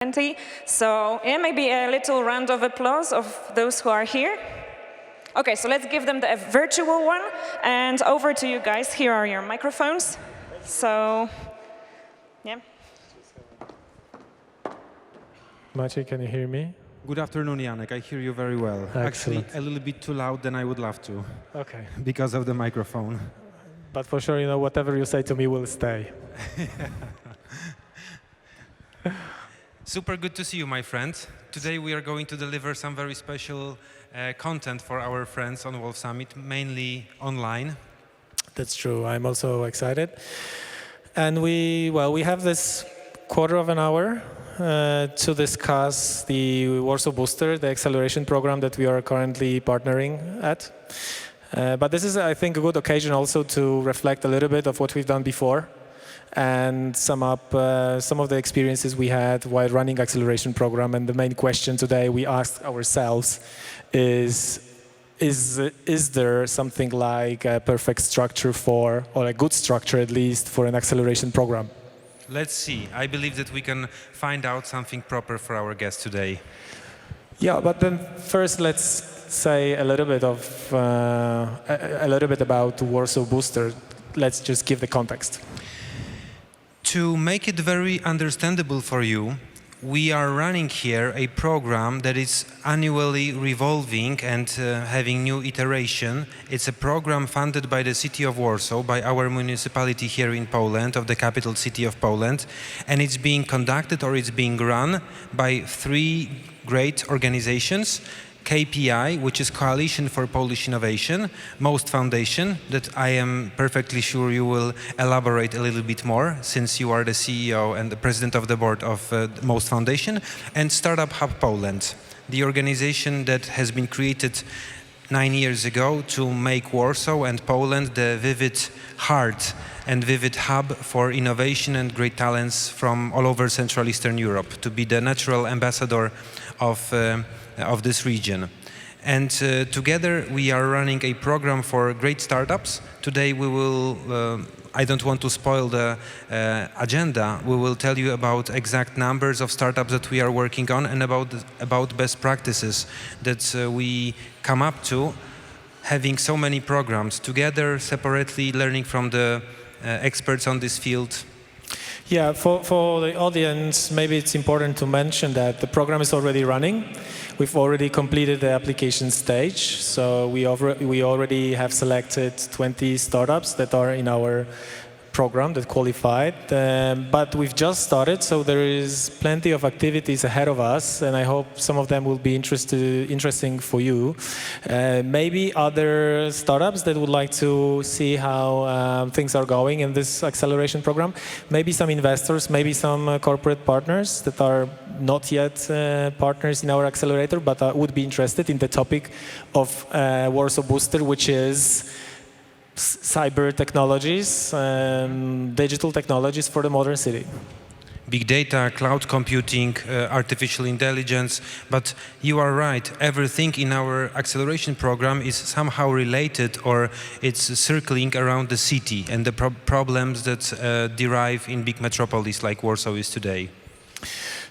20. So yeah, maybe a little round of applause of those who are here. Okay, so let's give them the virtual one. And over to you guys. Here are your microphones. So, yeah. Maciej, can you hear me? Good afternoon, Janek. I hear you very well. Excellent. Actually, a little bit too loud than I would love to. Okay. Because of the microphone. But for sure, whatever you say to me will stay. Super good to see you, my friend. Today we are going to deliver some very special content for our friends on Wolf Summit, mainly online. That's true. I'm also excited. And we have this quarter of an hour to discuss the Warsaw Booster, the acceleration program that we are currently partnering at. But this is, I think, a good occasion also to reflect a little bit of what we've done before and sum up some of the experiences we had while running acceleration program. And the main question today we asked ourselves is there something like a perfect structure for, or a good structure at least, for an acceleration program? Let's see. I believe that we can find out something proper for our guest today. Yeah, but then first let's say a little bit about Warsaw Booster. Let's just give the context. To make it very understandable for you, we are running here a program that is annually revolving and having new iteration. It's a program funded by the city of Warsaw, by our municipality here in Poland, of the capital city of Poland, and it's being conducted, or it's being run by three great organizations: KPI, which is Coalition for Polish Innovation; MOST Foundation, that I am perfectly sure you will elaborate a little bit more, since you are the CEO and the president of the board of MOST Foundation; and Startup Hub Poland, the organization that has been created 9 years ago to make Warsaw and Poland the vivid heart and vivid hub for innovation and great talents from all over Central Eastern Europe, to be the natural ambassador of this region. And together we are running a program for great startups. Today we will, I don't want to spoil the agenda, we will tell you about exact numbers of startups that we are working on, and about best practices that we come up to, having so many programs together, separately, learning from the experts on this field. Yeah, for the audience, maybe it's important to mention that the program is already running. We've already completed the application stage, so we already have selected 20 startups that are in our program that qualified, but we've just started, so there is plenty of activities ahead of us, and I hope some of them will be interesting for you. Maybe other startups that would like to see how things are going in this acceleration program, maybe some investors, maybe some corporate partners that are not yet partners in our accelerator, but would be interested in the topic of Warsaw Booster, which is cyber technologies, digital technologies for the modern city. Big data, cloud computing, artificial intelligence, but you are right, everything in our acceleration program is somehow related, or it's circling around the city and the problems that derive in big metropolis like Warsaw is today.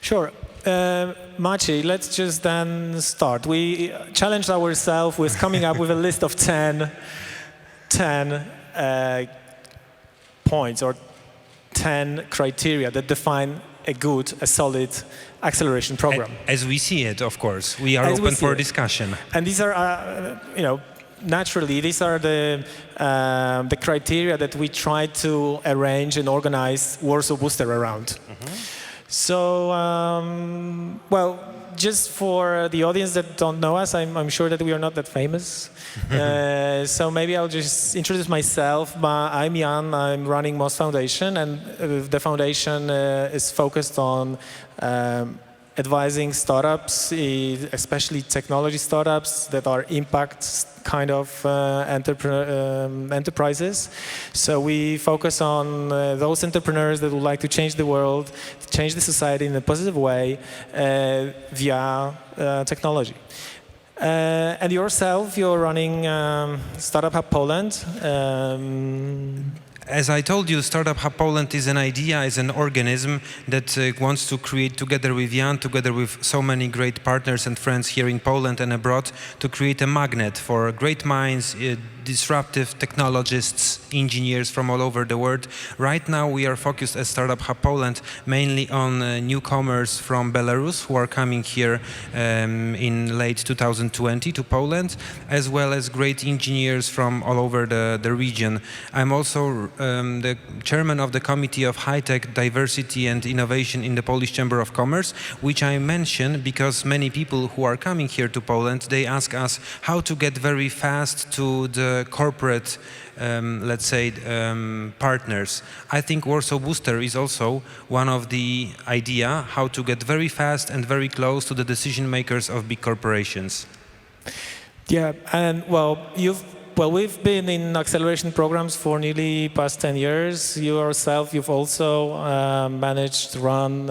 Sure. Maciej, let's just then start. We challenged ourselves with coming up with a list of 10 points or 10 criteria that define a solid acceleration program. As we see it, of course, we are open for discussion. And these are, naturally, these are the criteria that we try to arrange and organize Warsaw Booster around. So, well, just for the audience that don't know us, I'm sure that we are not that famous. So maybe I'll just introduce myself. I'm Jan, I'm running MOST Foundation, and the foundation is focused on advising startups, especially technology startups that are impact kind of enterprises. So we focus on those entrepreneurs that would like to change the world, change the society in a positive way via technology. And yourself, you're running Startup Hub Poland. As I told you, Startup Hub Poland is an idea, is an organism that wants to create together with Jan, together with so many great partners and friends here in Poland and abroad, to create a magnet for great minds, disruptive technologists, engineers from all over the world. Right now we are focused at Startup Hub Poland mainly on newcomers from Belarus who are coming here in late 2020 to Poland, as well as great engineers from all over the region. I'm also the chairman of the Committee of High-Tech Diversity and Innovation in the Polish Chamber of Commerce, which I mention because many people who are coming here to Poland, they ask us how to get very fast to the corporate, let's say, partners. I think Warsaw Booster is also one of the idea how to get very fast and very close to the decision makers of big corporations. Yeah, and we've been in acceleration programs for nearly past 10 years. You yourself, you've also managed to run,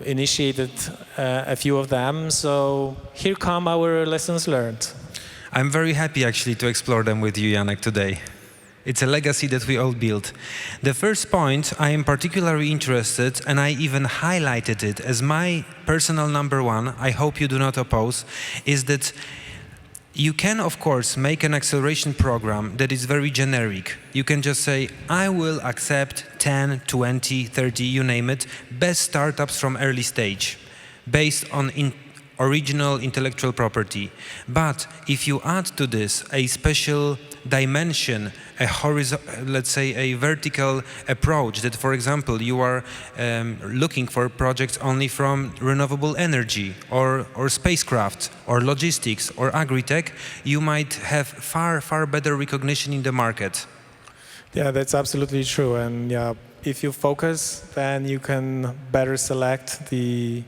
initiated a few of them. So here come our lessons learned. I'm very happy actually to explore them with you, Janek, today. It's a legacy that we all built. The first point I am particularly interested, and I even highlighted it as my personal number one, I hope you do not oppose, is that you can, of course, make an acceleration program that is very generic. You can just say, I will accept 10, 20, 30, you name it, best startups from early stage, based on original intellectual property. But if you add to this a special dimension, let's say a vertical approach, that for example you are looking for projects only from renewable energy or spacecraft or logistics or agri-tech, you might have far better recognition in the market. Yeah, that's absolutely true. And yeah, if you focus, then you can better select the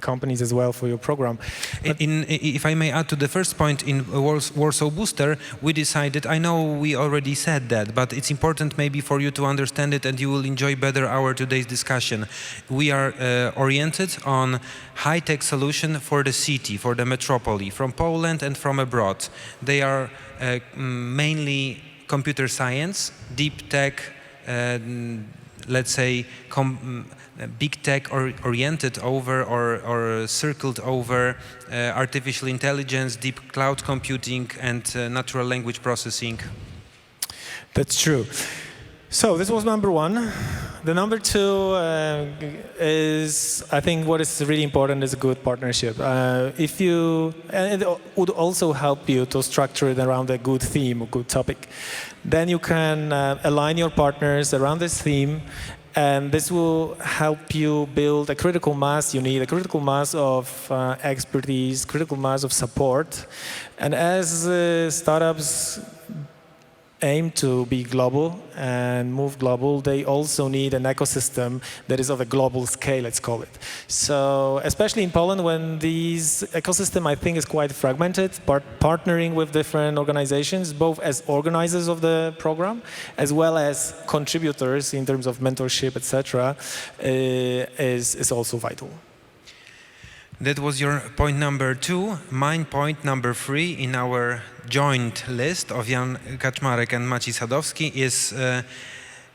companies as well for your program. If I may add to the first point, in Warsaw Booster, we decided, I know we already said that, but it's important maybe for you to understand it and you will enjoy better our today's discussion. We are oriented on high-tech solution for the city, for the metropolis, from Poland and from abroad. They are mainly computer science, deep tech, let's say big tech oriented over or circled over artificial intelligence, deep cloud computing and natural language processing. That's true. So this was number one. The number two is, I think what is really important is a good partnership. And it would also help you to structure it around a good theme, a good topic. Then you can align your partners around this theme, and this will help you build a critical mass. You need a critical mass of expertise, critical mass of support. And as startups aim to be global and move global, they also need an ecosystem that is of a global scale, let's call it. So especially in Poland, when this ecosystem, I think, is quite fragmented, partnering with different organizations, both as organizers of the program, as well as contributors in terms of mentorship, etc., is also vital. That was your point number two. Mine point number three in our joint list of Jan Kaczmarek and Maciej Sadowski is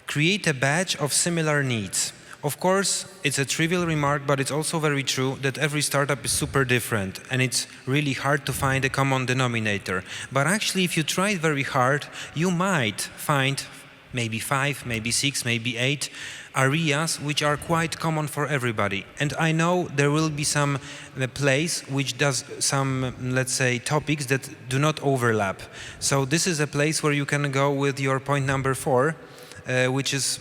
create a batch of similar needs. Of course, it's a trivial remark, but it's also very true that every startup is super different and it's really hard to find a common denominator. But actually, if you try very hard, you might find maybe 5, maybe 6, maybe 8 areas which are quite common for everybody. And I know there will be some place which does some, let's say, topics that do not overlap. So this is a place where you can go with your point number 4, which is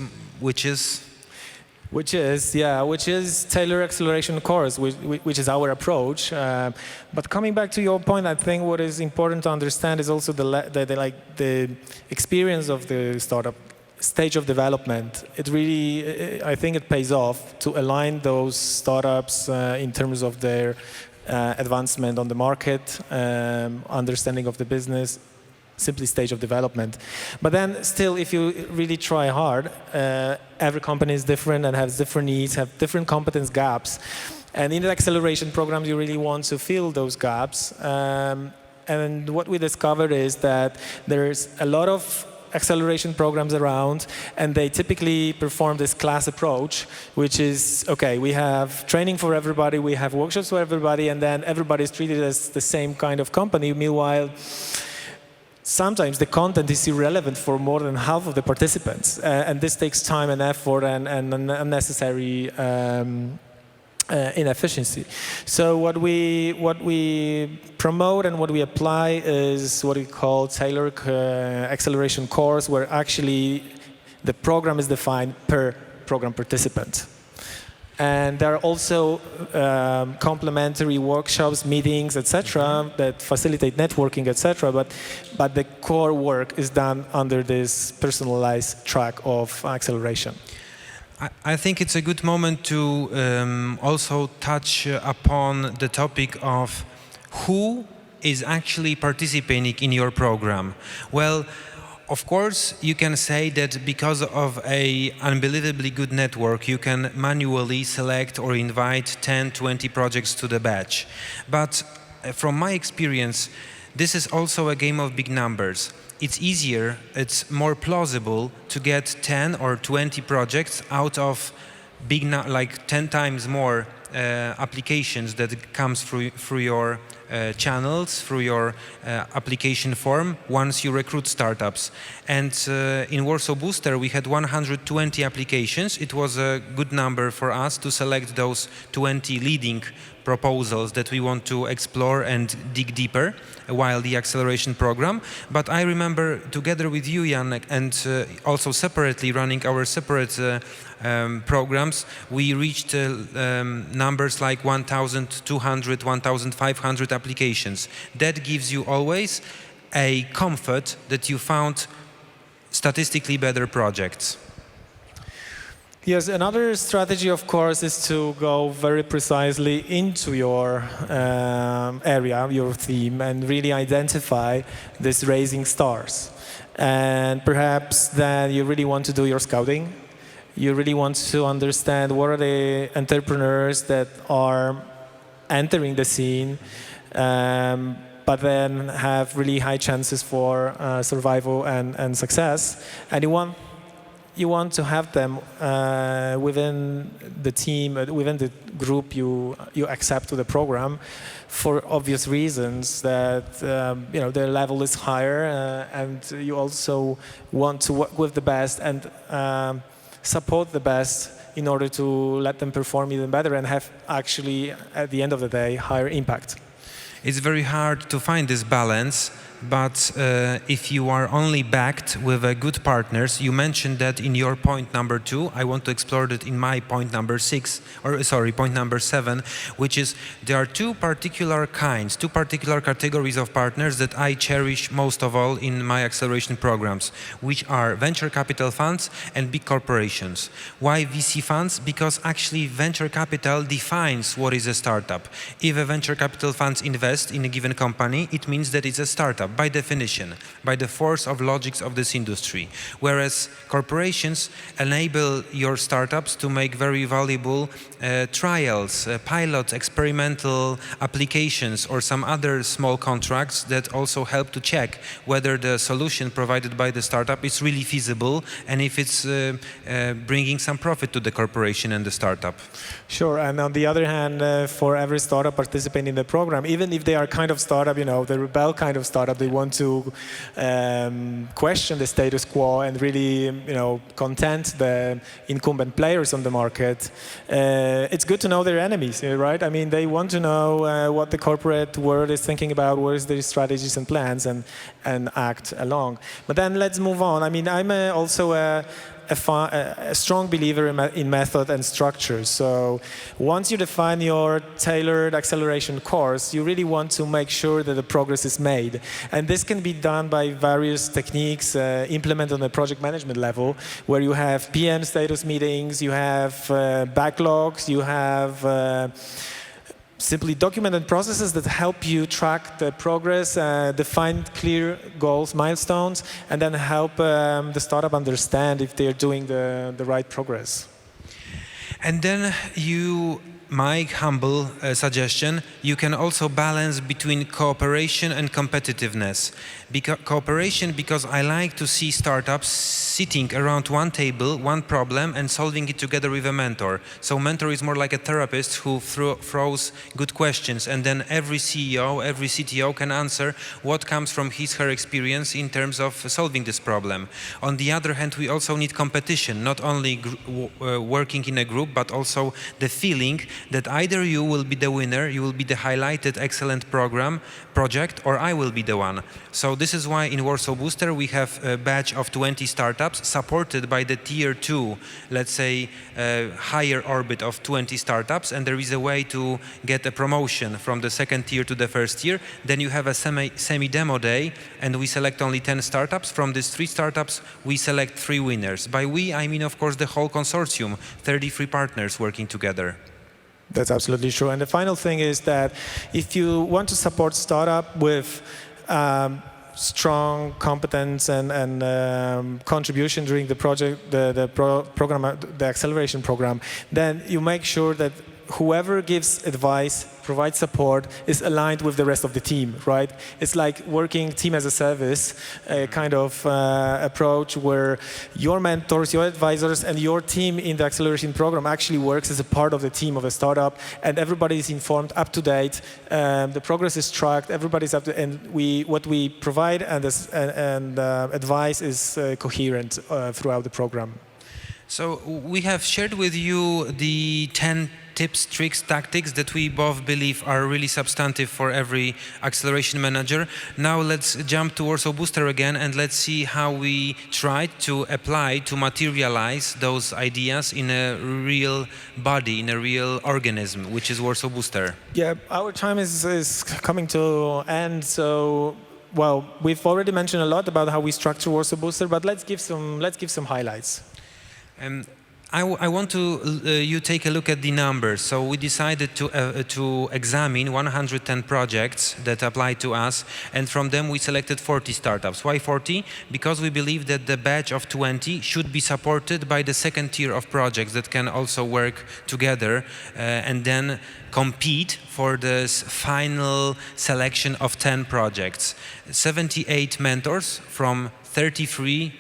tailor acceleration course, which is our approach. But coming back to your point, I think what is important to understand is also the experience of the startup stage of development. It really, I think it pays off to align those startups in terms of their advancement on the market, understanding of the business, simply stage of development. But then still, if you really try hard, every company is different and has different needs, have different competence gaps. And in the acceleration programs, you really want to fill those gaps. And what we discovered is that there's a lot of acceleration programs around, and they typically perform this class approach, which is, okay, we have training for everybody, we have workshops for everybody, and then everybody is treated as the same kind of company. Meanwhile, sometimes the content is irrelevant for more than half of the participants, and this takes time and effort and unnecessary inefficiency. So what we promote and what we apply is what we call tailored acceleration course, where actually the program is defined per program participant. And there are also complementary workshops, meetings, etc., that facilitate networking, etc. But the core work is done under this personalized track of acceleration. I think it's a good moment to also touch upon the topic of who is actually participating in your program. Well, of course, you can say that because of an unbelievably good network, you can manually select or invite 10, 20 projects to the batch. But from my experience, this is also a game of big numbers. It's easier, it's more plausible to get 10 or 20 projects out of big, like 10 times more applications that comes through your channels, through your application form once you recruit startups. And in Warsaw Booster we had 120 applications. It was a good number for us to select those 20 leading proposals that we want to explore and dig deeper while the acceleration program. But I remember together with you, Jan, and also separately running our separate programs, we reached numbers like 1,200, 1,500 applications. That gives you always a comfort that you found statistically better projects. Yes, another strategy, of course, is to go very precisely into your area, your theme, and really identify these rising stars. And perhaps then you really want to do your scouting. You really want to understand what are the entrepreneurs that are entering the scene, but then have really high chances for survival and success. And you want to have them within the team, within the group you accept to the program, for obvious reasons that their level is higher, and you also want to work with the best and support the best in order to let them perform even better and have actually, at the end of the day, higher impact. It's very hard to find this balance, but if you are only backed with good partners, you mentioned that in your point number 2, I want to explore that in my point number 6, or sorry, point number 7, which is there are two particular categories of partners that I cherish most of all in my acceleration programs, which are venture capital funds and big corporations. Why VC funds? Because actually venture capital defines what is a startup. If a venture capital funds invest in a given company, it means that it's a startup. By definition, by the force of logics of this industry. Whereas corporations enable your startups to make very valuable trials, pilot, experimental applications, or some other small contracts that also help to check whether the solution provided by the startup is really feasible and if it's bringing some profit to the corporation and the startup. Sure, and on the other hand, for every startup participating in the program, even if they are kind of startup, the rebel kind of startup, they want to question the status quo and really, content the incumbent players on the market. It's good to know their enemies, right? I mean, they want to know what the corporate world is thinking about, what is their strategies and plans, and act along. But then let's move on. I mean, I'm also a strong believer in method and structure. So once you define your tailored acceleration course, you really want to make sure that the progress is made. And this can be done by various techniques implemented on the project management level, where you have PM status meetings, you have backlogs, you have simply documented processes that help you track the progress, define clear goals, milestones, and then help the startup understand if they're doing the right progress. And then you my humble suggestion, you can also balance between cooperation and competitiveness. Cooperation, because I like to see startups sitting around one table, one problem, and solving it together with a mentor. So mentor is more like a therapist who throws good questions, and then every CEO, every CTO can answer what comes from his, her experience in terms of solving this problem. On the other hand, we also need competition, not only working in a group, but also the feeling that either you will be the winner, you will be the highlighted excellent project, or I will be the one. So this is why in Warsaw Booster we have a batch of 20 startups supported by the tier 2, let's say higher orbit of 20 startups, and there is a way to get a promotion from the second tier to the first tier. Then you have a semi-demo day, and we select only 10 startups. From these 3 startups, we select 3 winners. By we, I mean, of course, the whole consortium, 33 partners working together. That's absolutely true. And the final thing is that if you want to support startup with strong competence and contribution during the project, program, the acceleration program, then you make sure that whoever gives advice, provides support, is aligned with the rest of the team, right? It's like working team as a service, a kind of approach where your mentors, your advisors, and your team in the acceleration program actually works as a part of the team of a startup, and everybody is informed, up to date, the progress is tracked, everybody's up to, and what we provide and advice is coherent throughout the program. So we have shared with you the 10 tips, tricks, tactics that we both believe are really substantive for every acceleration manager. Now let's jump to Warsaw Booster again, and let's see how we tried to apply, to materialize those ideas in a real body, in a real organism, which is Warsaw Booster. Yeah, our time is coming to end, so well, we've already mentioned a lot about how we structure Warsaw Booster, but let's give some highlights. I want you take a look at the numbers. So we decided to examine 110 projects that apply to us, and from them we selected 40 startups. Why 40? Because we believe that the batch of 20 should be supported by the second tier of projects that can also work together and then compete for this final selection of 10 projects. 78 mentors from 33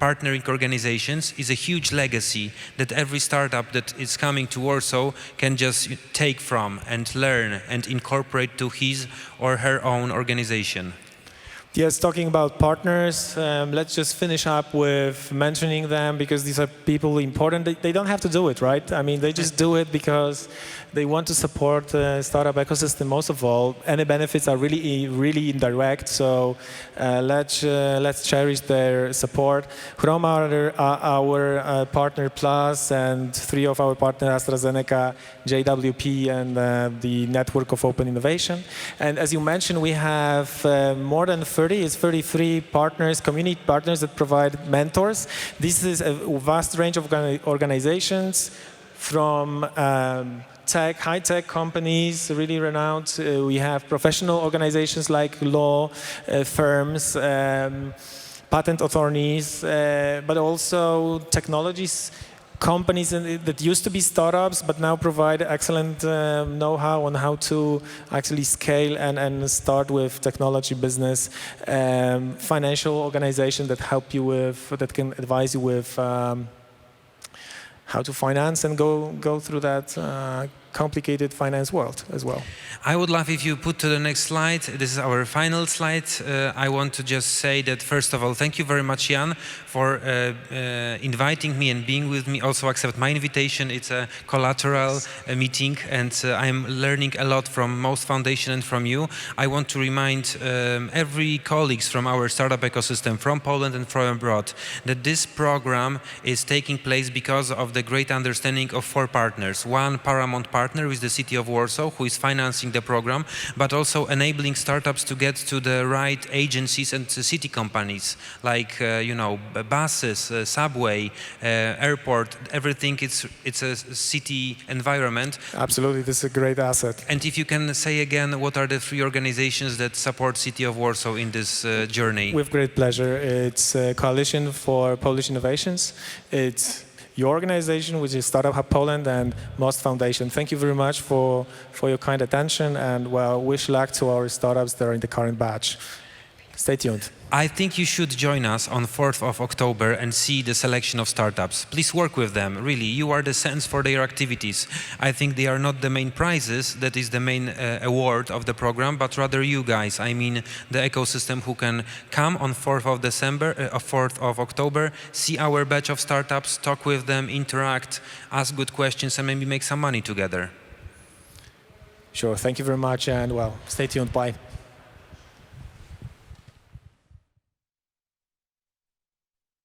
partnering organizations is a huge legacy that every startup that is coming to Warsaw can just take from and learn and incorporate to his or her own organization. Yes, talking about partners, let's just finish up with mentioning them, because these are people important. They don't have to do it, right? I mean, they just do it because they want to support the startup ecosystem most of all. Any benefits are really indirect, so let's cherish their support. From our partner Plus and 3 of our partners, AstraZeneca, JWP, and the Network of Open Innovation. And as you mentioned, we have more than 33 partners, community partners that provide mentors. This is a vast range of organizations from high-tech companies, really renowned. We have professional organizations like law firms, patent attorneys, but also technologies companies that used to be startups but now provide excellent know-how on how to actually scale and start with technology business, financial organizations that help you with, that can advise you with how to finance and go through that complicated finance world as well. I would love if you put to the next slide. This is our final slide. I want to just say that, first of all, thank you very much, Jan, for inviting me and being with me. Also accept my invitation. It's a collateral meeting, and I'm learning a lot from Most Foundation and from you. I want to remind every colleagues from our startup ecosystem, from Poland and from abroad, that this program is taking place because of the great understanding of 4 partners. One paramount partner is the city of Warsaw, who is financing the program, but also enabling startups to get to the right agencies and city companies, like buses, subway, airport, everything. It's a city environment. Absolutely, this is a great asset. And if you can say again, what are the 3 organizations that support city of Warsaw in this journey? With great pleasure. It's Coalition for Polish Innovations. It's your organization, which is Startup Hub Poland and MOST Foundation. Thank you very much for your kind attention, and well, wish luck to our startups that are in the current batch. Stay tuned. I think you should join us on 4th of October and see the selection of startups. Please work with them, really. You are the sense for their activities. I think they are not the main prizes, that is the main award of the program, but rather you guys. I mean the ecosystem who can come on 4th of October, see our batch of startups, talk with them, interact, ask good questions, and maybe make some money together. Sure, thank you very much, and well, stay tuned. Bye.